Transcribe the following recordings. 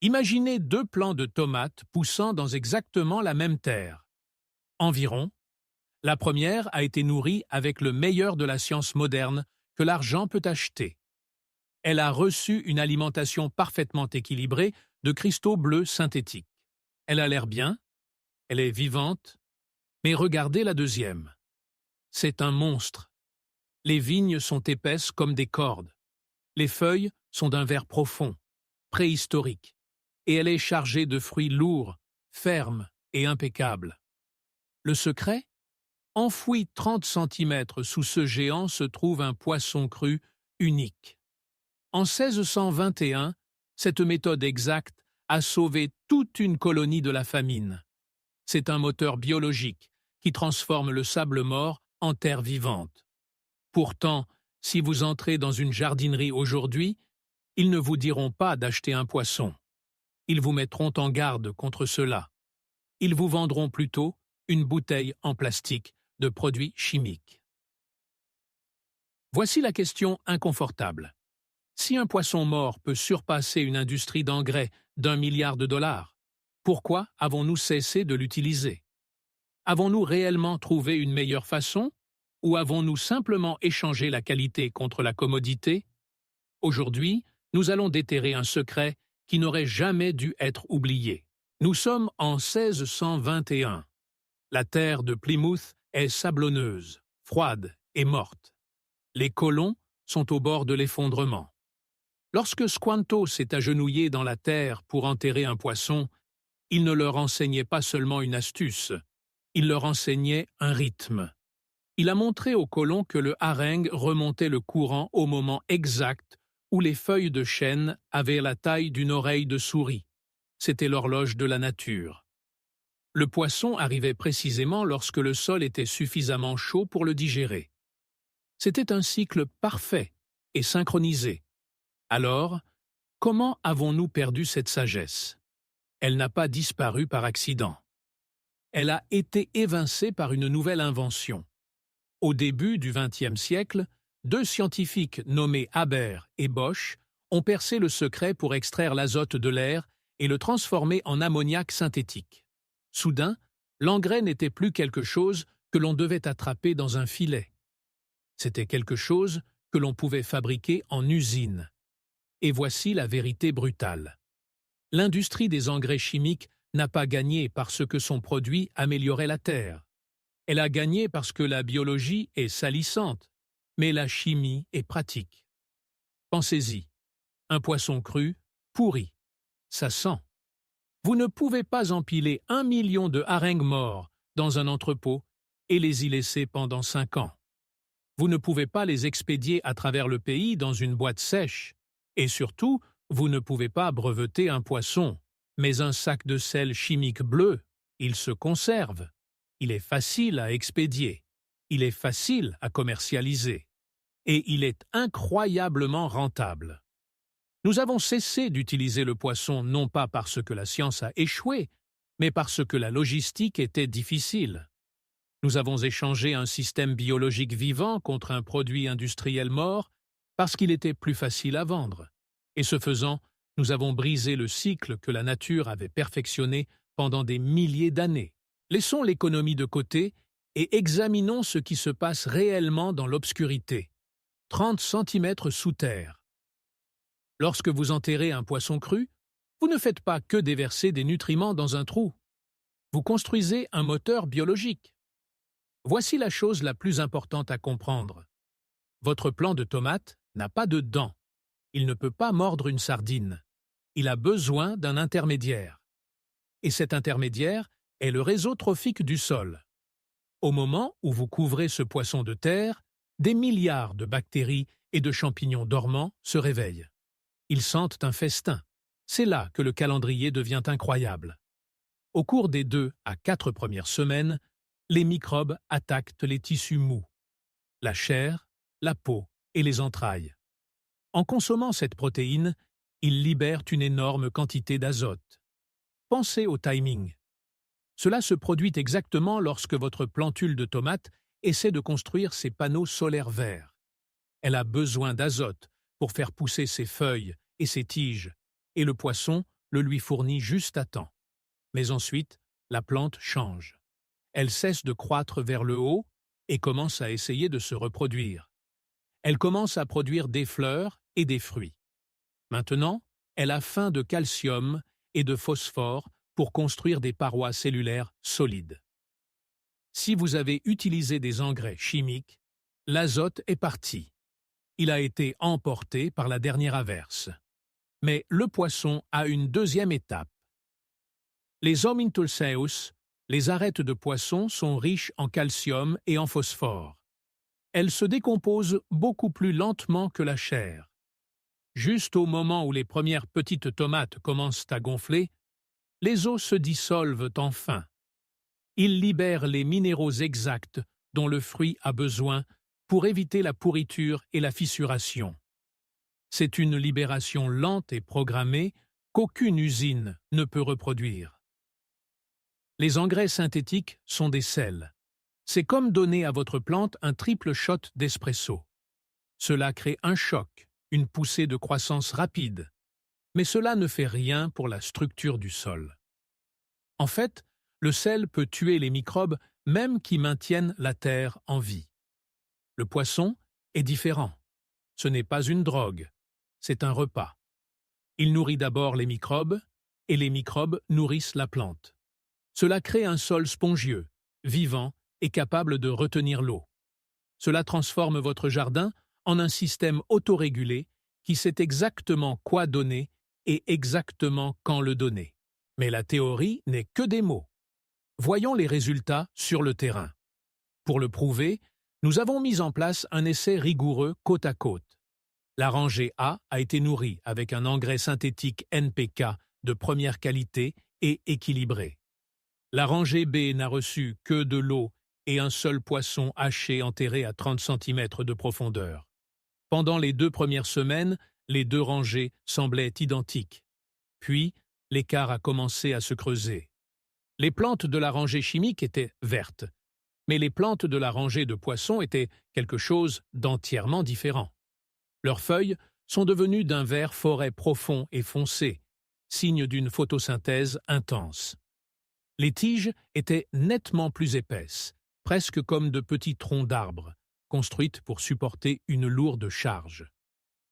Imaginez deux plants de tomates poussant dans exactement la même terre. Environ, la première a été nourrie avec le meilleur de la science moderne que l'argent peut acheter. Elle a reçu une alimentation parfaitement équilibrée de cristaux bleus synthétiques. Elle a l'air bien, elle est vivante, mais regardez la deuxième. C'est un monstre. Les vignes sont épaisses comme des cordes. Les feuilles sont d'un vert profond, préhistorique, et elle est chargée de fruits lourds, fermes et impeccables. Le secret? Enfoui 30 centimètres sous ce géant se trouve un poisson cru unique. En 1621, cette méthode exacte a sauvé toute une colonie de la famine. C'est un moteur biologique qui transforme le sable mort en terre vivante. Pourtant, si vous entrez dans une jardinerie aujourd'hui, ils ne vous diront pas d'acheter un poisson. Ils vous mettront en garde contre cela. Ils vous vendront plutôt une bouteille en plastique de produits chimiques. Voici la question inconfortable. Si un poisson mort peut surpasser une industrie d'engrais d'1 milliard de dollars, pourquoi avons-nous cessé de l'utiliser? Avons-nous réellement trouvé une meilleure façon ou avons-nous simplement échangé la qualité contre la commodité? Aujourd'hui, nous allons déterrer un secret qui n'aurait jamais dû être oublié. Nous sommes en 1621. La terre de Plymouth est sablonneuse, froide et morte. Les colons sont au bord de l'effondrement. Lorsque Squanto s'est agenouillé dans la terre pour enterrer un poisson, il ne leur enseignait pas seulement une astuce, il leur enseignait un rythme. Il a montré aux colons que le harengue remontait le courant au moment exact où les feuilles de chêne avaient la taille d'une oreille de souris. C'était l'horloge de la nature. Le poisson arrivait précisément lorsque le sol était suffisamment chaud pour le digérer. C'était un cycle parfait et synchronisé. Alors, comment avons-nous perdu cette sagesse? Elle n'a pas disparu par accident. Elle a été évincée par une nouvelle invention. Au début du XXe siècle, deux scientifiques nommés Haber et Bosch ont percé le secret pour extraire l'azote de l'air et le transformer en ammoniac synthétique. Soudain, l'engrais n'était plus quelque chose que l'on devait attraper dans un filet. C'était quelque chose que l'on pouvait fabriquer en usine. Et voici la vérité brutale. L'industrie des engrais chimiques n'a pas gagné parce que son produit améliorait la terre. Elle a gagné parce que la biologie est salissante, mais la chimie est pratique. Pensez-y, un poisson cru, pourri, ça sent. Vous ne pouvez pas empiler 1 million de harengues morts dans un entrepôt et les y laisser pendant 5 ans. Vous ne pouvez pas les expédier à travers le pays dans une boîte sèche. Et surtout, vous ne pouvez pas breveter un poisson, mais un sac de sel chimique bleu, il se conserve. Il est facile à expédier. Il est facile à commercialiser. Et il est incroyablement rentable. Nous avons cessé d'utiliser le poisson non pas parce que la science a échoué, mais parce que la logistique était difficile. Nous avons échangé un système biologique vivant contre un produit industriel mort parce qu'il était plus facile à vendre. Et ce faisant, nous avons brisé le cycle que la nature avait perfectionné pendant des milliers d'années. Laissons l'économie de côté et examinons ce qui se passe réellement dans l'obscurité. 30 centimètres sous terre. Lorsque vous enterrez un poisson cru, vous ne faites pas que déverser des nutriments dans un trou. Vous construisez un moteur biologique. Voici la chose la plus importante à comprendre. Votre plant de tomate n'a pas de dents. Il ne peut pas mordre une sardine. Il a besoin d'un intermédiaire. Et cet intermédiaire est le réseau trophique du sol. Au moment où vous couvrez ce poisson de terre, des milliards de bactéries et de champignons dormants se réveillent. Ils sentent un festin. C'est là que le calendrier devient incroyable. Au cours des 2 à 4 premières semaines, les microbes attaquent les tissus mous, la chair, la peau et les entrailles. En consommant cette protéine, ils libèrent une énorme quantité d'azote. Pensez au timing. Cela se produit exactement lorsque votre plantule de tomate essaie de construire ses panneaux solaires verts. Elle a besoin d'azote pour faire pousser ses feuilles et ses tiges, et le poisson le lui fournit juste à temps. Mais ensuite, la plante change. Elle cesse de croître vers le haut et commence à essayer de se reproduire. Elle commence à produire des fleurs et des fruits. Maintenant, elle a faim de calcium et de phosphore pour construire des parois cellulaires solides. Si vous avez utilisé des engrais chimiques, l'azote est parti. Il a été emporté par la dernière averse. Mais le poisson a une deuxième étape. Les Omintulceus, les arêtes de poisson, sont riches en calcium et en phosphore. Elles se décomposent beaucoup plus lentement que la chair. Juste au moment où les premières petites tomates commencent à gonfler, les os se dissolvent enfin. Ils libèrent les minéraux exacts dont le fruit a besoin pour éviter la pourriture et la fissuration. C'est une libération lente et programmée qu'aucune usine ne peut reproduire. Les engrais synthétiques sont des sels. C'est comme donner à votre plante un triple shot d'espresso. Cela crée un choc, une poussée de croissance rapide, mais cela ne fait rien pour la structure du sol. En fait, le sel peut tuer les microbes même qui maintiennent la terre en vie. Le poisson est différent. Ce n'est pas une drogue, c'est un repas. Il nourrit d'abord les microbes, et les microbes nourrissent la plante. Cela crée un sol spongieux, vivant et capable de retenir l'eau. Cela transforme votre jardin en un système autorégulé qui sait exactement quoi donner et exactement quand le donner. Mais la théorie n'est que des mots. Voyons les résultats sur le terrain. Pour le prouver, nous avons mis en place un essai rigoureux côte à côte. La rangée A a été nourrie avec un engrais synthétique NPK de première qualité et équilibré. La rangée B n'a reçu que de l'eau et un seul poisson haché enterré à 30 cm de profondeur. Pendant les 2 premières semaines, les 2 rangées semblaient identiques. Puis, l'écart a commencé à se creuser. Les plantes de la rangée chimique étaient vertes, mais les plantes de la rangée de poissons étaient quelque chose d'entièrement différent. Leurs feuilles sont devenues d'un vert forêt profond et foncé, signe d'une photosynthèse intense. Les tiges étaient nettement plus épaisses, presque comme de petits troncs d'arbres, construites pour supporter une lourde charge.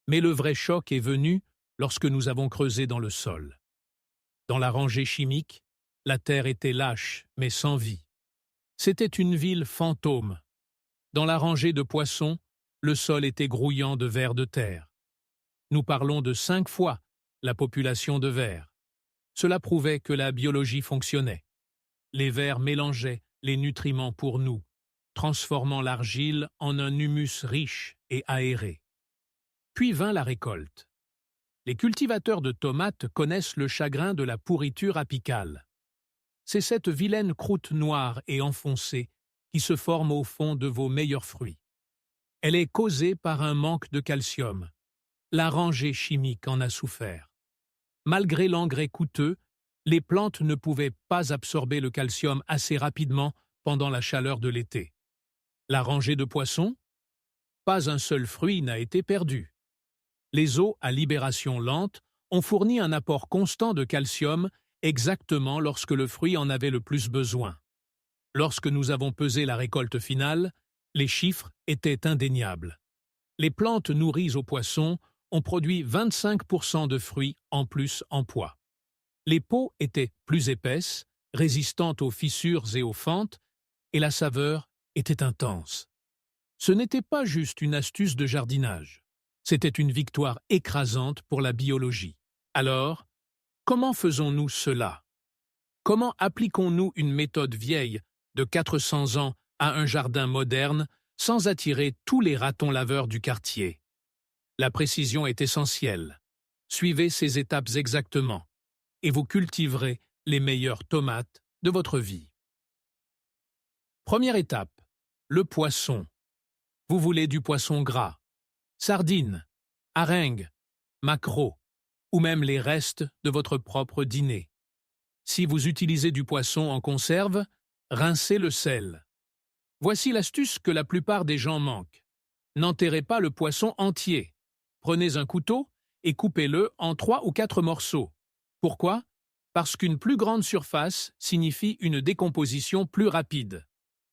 Mais le vrai choc est venu lorsque nous avons creusé dans le sol. Dans la rangée chimique, la terre était lâche, mais sans vie. C'était une ville fantôme. Dans la rangée de poissons, le sol était grouillant de vers de terre. Nous parlons de 5 fois la population de vers. Cela prouvait que la biologie fonctionnait. Les vers mélangeaient les nutriments pour nous, transformant l'argile en un humus riche et aéré. Puis vint la récolte. Les cultivateurs de tomates connaissent le chagrin de la pourriture apicale. C'est cette vilaine croûte noire et enfoncée qui se forme au fond de vos meilleurs fruits. Elle est causée par un manque de calcium. La rangée chimique en a souffert. Malgré l'engrais coûteux, les plantes ne pouvaient pas absorber le calcium assez rapidement pendant la chaleur de l'été. La rangée de poissons? Pas un seul fruit n'a été perdu. Les eaux à libération lente ont fourni un apport constant de calcium exactement lorsque le fruit en avait le plus besoin. Lorsque nous avons pesé la récolte finale, les chiffres étaient indéniables. Les plantes nourries aux poissons ont produit 25% de fruits en plus en poids. Les peaux étaient plus épaisses, résistantes aux fissures et aux fentes, et la saveur était intense. Ce n'était pas juste une astuce de jardinage. C'était une victoire écrasante pour la biologie. Alors, comment faisons-nous cela? Comment appliquons-nous une méthode vieille de 400 ans à un jardin moderne sans attirer tous les ratons laveurs du quartier? La précision est essentielle. Suivez ces étapes exactement, et vous cultiverez les meilleures tomates de votre vie. Première étape, le poisson. Vous voulez du poisson gras, sardines, haringues, maquereaux, ou même les restes de votre propre dîner. Si vous utilisez du poisson en conserve, rincez le sel. Voici l'astuce que la plupart des gens manquent. N'enterrez pas le poisson entier. Prenez un couteau et coupez-le en 3 ou 4 morceaux. Pourquoi? Parce qu'une plus grande surface signifie une décomposition plus rapide.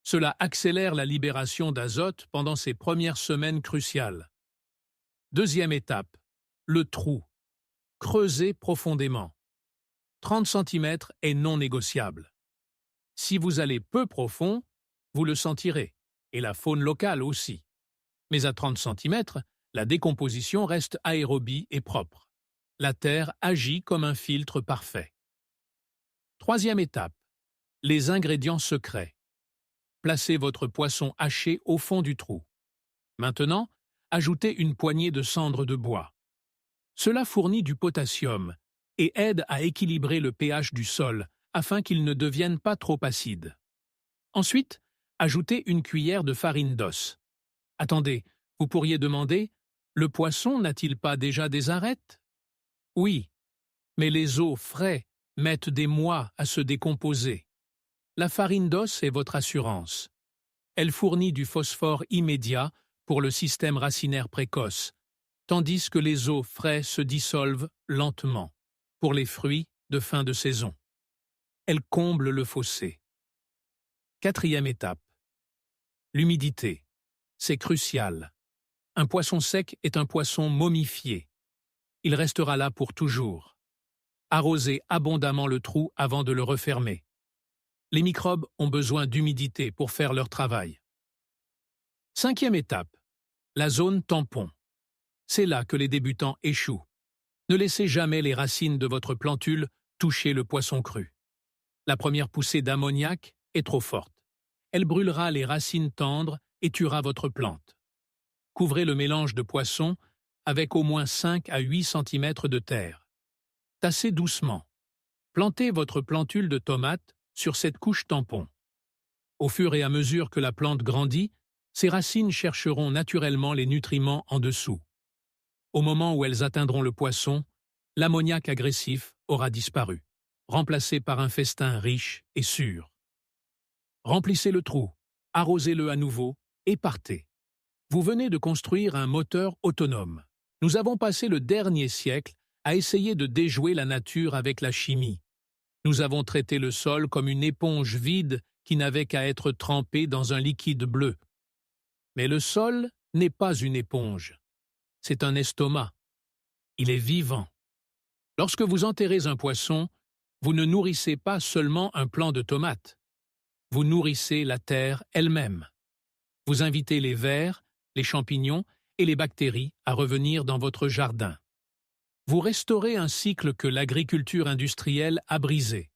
Cela accélère la libération d'azote pendant ces premières semaines cruciales. Deuxième étape, le trou. Creusez profondément. 30 cm est non négociable. Si vous allez peu profond, vous le sentirez, et la faune locale aussi. Mais à 30 cm, la décomposition reste aérobie et propre. La terre agit comme un filtre parfait. Troisième étape, les ingrédients secrets. Placez votre poisson haché au fond du trou. Maintenant, ajoutez une poignée de cendre de bois. Cela fournit du potassium et aide à équilibrer le pH du sol afin qu'il ne devienne pas trop acide. Ensuite, ajoutez une cuillère de farine d'os. Attendez, vous pourriez demander, le poisson n'a-t-il pas déjà des arêtes? Oui, mais les os frais mettent des mois à se décomposer. La farine d'os est votre assurance. Elle fournit du phosphore immédiat pour le système racinaire précoce, tandis que les os frais se dissolvent lentement pour les fruits de fin de saison. Elle comble le fossé. Quatrième étape. L'humidité. C'est crucial. Un poisson sec est un poisson momifié. Il restera là pour toujours. Arrosez abondamment le trou avant de le refermer. Les microbes ont besoin d'humidité pour faire leur travail. Cinquième étape. La zone tampon. C'est là que les débutants échouent. Ne laissez jamais les racines de votre plantule toucher le poisson cru. La première poussée d'ammoniac est trop forte. Elle brûlera les racines tendres et tuera votre plante. Couvrez le mélange de poissons avec au moins 5 à 8 cm de terre. Tassez doucement. Plantez votre plantule de tomates sur cette couche tampon. Au fur et à mesure que la plante grandit, ses racines chercheront naturellement les nutriments en dessous. Au moment où elles atteindront le poisson, l'ammoniac agressif aura disparu, remplacé par un festin riche et sûr. Remplissez le trou, arrosez-le à nouveau et partez. Vous venez de construire un moteur autonome. Nous avons passé le dernier siècle à essayer de déjouer la nature avec la chimie. Nous avons traité le sol comme une éponge vide qui n'avait qu'à être trempée dans un liquide bleu. Mais le sol n'est pas une éponge. C'est un estomac. Il est vivant. Lorsque vous enterrez un poisson, vous ne nourrissez pas seulement un plant de tomates. Vous nourrissez la terre elle-même. Vous invitez les vers, les champignons et les bactéries à revenir dans votre jardin. Vous restaurez un cycle que l'agriculture industrielle a brisé.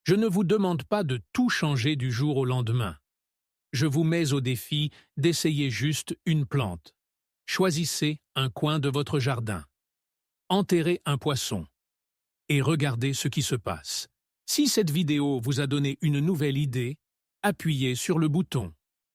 Je ne vous demande pas de tout changer du jour au lendemain. Je vous mets au défi d'essayer juste une plante. Choisissez un coin de votre jardin. Enterrez un poisson. Et regardez ce qui se passe. Si cette vidéo vous a donné une nouvelle idée, appuyez sur le bouton.